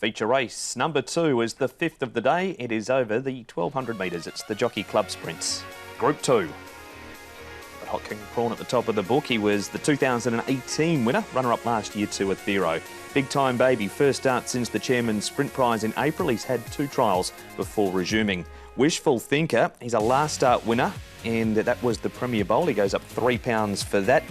feature race. Number 2 is the 5th of the day. It is over the 1200 metres. It's the Jockey Club Sprints. Group 2. Got Hot King Prawn at the top of the book. He was the 2018 winner, runner-up last year to Athero. Big Time Baby, first start since the Chairman's Sprint Prize in April. He's had 2 trials before resuming. Wishful Thinker, he's a last start winner, and that was the Premier Bowl. He goes up £3 for that.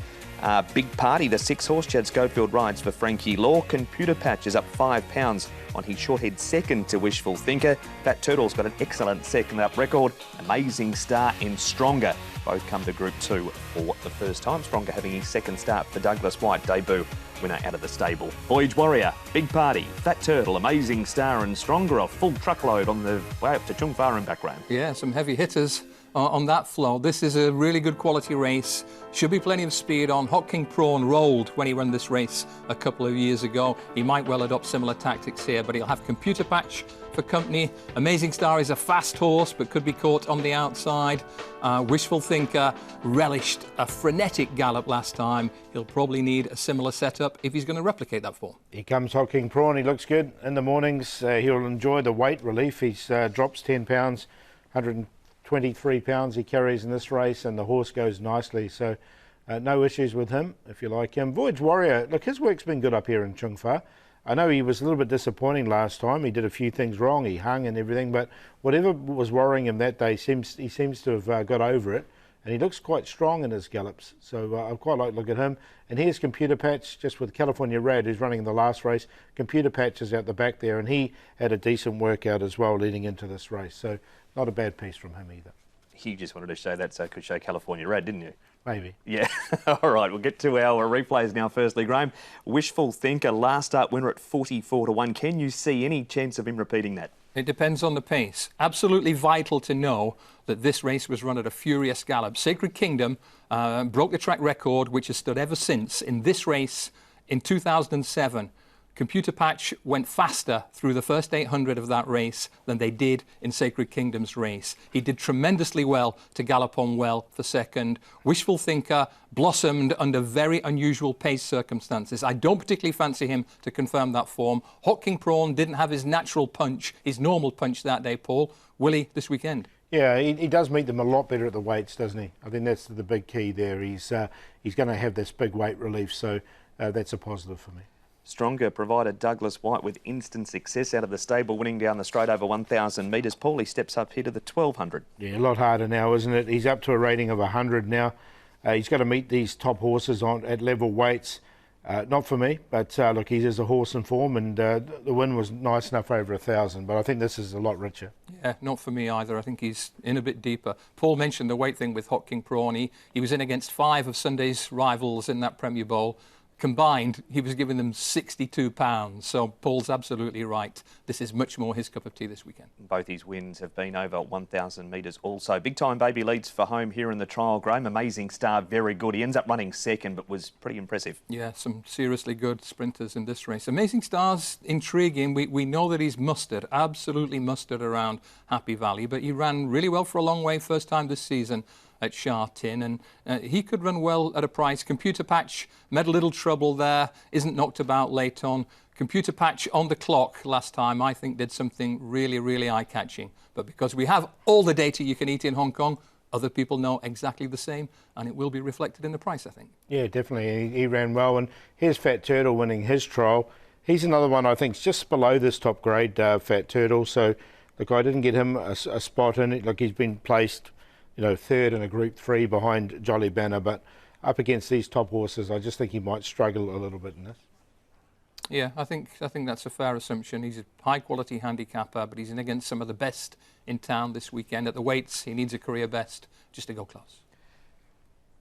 Big Party, the 6-horse, Chad Schofield rides for Frankie Law. Computer Patch is up £5 on his shorthead second to Wishful Thinker. Fat Turtle's got an excellent second up record. Amazing Star and Stronger both come to Group 2 for the first time. Stronger having his second start for Douglas White, debut winner out of the stable. Voyage Warrior, Big Party, Fat Turtle, Amazing Star and Stronger, a full truckload on the way up to Chung Fa and back round. Yeah, some heavy hitters on that flow. This is a really good quality race. Should be plenty of speed on. Hot King Prawn rolled when he ran this race a couple of years ago. He might well adopt similar tactics here, but he'll have Computer Patch for company. Amazing Star is a fast horse, but could be caught on the outside. Wishful Thinker relished a frenetic gallop last time. He'll probably need a similar setup if he's going to replicate that form. Here comes Hot King Prawn. He looks good in the mornings. He'll enjoy the weight relief. He drops £10, 123 pounds he carries in this race, and the horse goes nicely, so no issues with him if you like him. Voyage Warrior, look, his work's been good up here in Chung Fa. I know he was a little bit disappointing last time. He did a few things wrong, he hung and everything, but whatever was worrying him that day, he seems to have got over it, and he looks quite strong in his gallops, so I quite like to look at him. And here's Computer Patch, just with California Rad, who's running in the last race. Computer Patch is out the back there, and he had a decent workout as well leading into this race, so not a bad piece from him either. You just wanted to show that so it could show California Rad, didn't you? Maybe. Yeah. All right, we'll get to our replays now. Firstly, Graham, Wishful Thinker, last start winner at 44 to 1. Can you see any chance of him repeating that? It depends on the pace. Absolutely vital to know that this race was run at a furious gallop. Sacred Kingdom broke the track record, which has stood ever since. In this race in 2007, Computer Patch went faster through the first 800 of that race than they did in Sacred Kingdom's race. He did tremendously well to gallop on well for second. Wishful Thinker blossomed under very unusual pace circumstances. I don't particularly fancy him to confirm that form. Hot King Prawn didn't have his natural punch, his normal punch that day, Paul. Will he this weekend? Yeah, he does meet them a lot better at the weights, doesn't he? I think that's the big key there. He's going to have this big weight relief, so that's a positive for me. Stronger provided Douglas White with instant success out of the stable, winning down the straight over 1,000 metres. Paulie steps up here to the 1,200. Yeah, a lot harder now, isn't it? He's up to a rating of 100 now. He's got to meet these top horses at level weights. Not for me, but look, he is a horse in form, and the win was nice enough over 1,000, but I think this is a lot richer. Yeah, not for me either. I think he's in a bit deeper. Paul mentioned the weight thing with Hot King Prawn. He was in against 5 of Sunday's rivals in that Premier Bowl. Combined, he was giving them £62, so Paul's absolutely right. This is much more his cup of tea this weekend. Both his wins have been over 1,000 metres also. Big Time Baby leads for home here in the trial, Graham. Amazing Star, very good. He ends up running second, but was pretty impressive. Yeah, some seriously good sprinters in this race. Amazing Star's intriguing. We know that he's mustered, absolutely mustered around Happy Valley, but he ran really well for a long way first time this season at Sha Tin, and he could run well at a price. Computer Patch met a little trouble there, isn't knocked about late on. Computer Patch on the clock last time, I think, did something really, really eye-catching. But because we have all the data you can eat in Hong Kong, other people know exactly the same, and it will be reflected in the price, I think. Yeah, definitely. He ran well, and here's Fat Turtle winning his trial. He's another one I think just below this top grade, Fat Turtle. So, look, I didn't get him a spot in it. Look, he's been placed, you know, third in a Group 3 behind Jolly Banner, but up against these top horses, I just think he might struggle a little bit in this. Yeah, I think that's a fair assumption. He's a high-quality handicapper, but he's in against some of the best in town this weekend. At the weights, he needs a career best just to go close.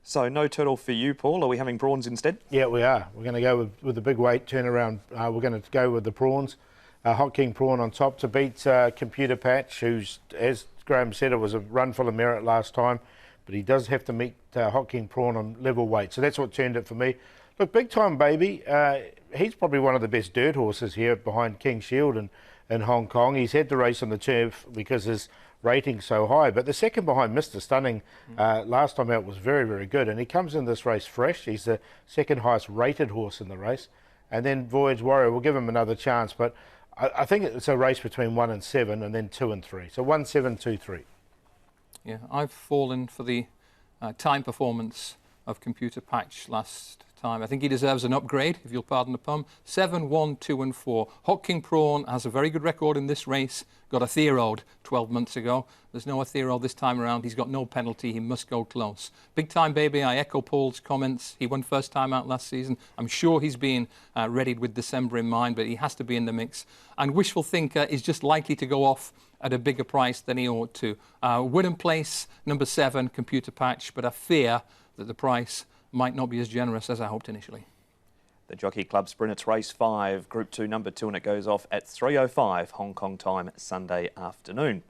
So no turtle for you, Paul. Are we having prawns instead? Yeah, we are. We're going to go with the big weight turnaround. We're going to go with the prawns. Hot King Prawn on top to beat Computer Patch, who's, as Graham said, it was a run full of merit last time, but he does have to meet Hot King Prawn on level weight, so that's what turned it for me. Look, Big Time Baby, he's probably one of the best dirt horses here behind King Shield in Hong Kong. He's had to race on the turf because his rating's so high, but the second behind Mr. Stunning last time out was very, very good, and he comes in this race fresh. He's the second highest rated horse in the race, and then Voyage Warrior will give him another chance, but I think it's a race between 1 and 7 and then 2 and 3. So 1, 7, 2, 3. Yeah, I've fallen for the time performance of Computer Patch last time. I think he deserves an upgrade, if you'll pardon the pun. 7, 1, 2 and 4. Hot King Prawn has a very good record in this race. Got a theroed 12 months ago. There's no theroed this time around. He's got no penalty. He must go close. Big Time Baby, I echo Paul's comments. He won first time out last season. I'm sure he's being readied with December in mind, but he has to be in the mix. And Wishful Thinker is just likely to go off at a bigger price than he ought to. Win and place, number 7, Computer Patch, but I fear that the price might not be as generous as I hoped initially. The Jockey Club Sprint, it's race 5, Group 2, number 2, and it goes off at 3:05 Hong Kong time Sunday afternoon.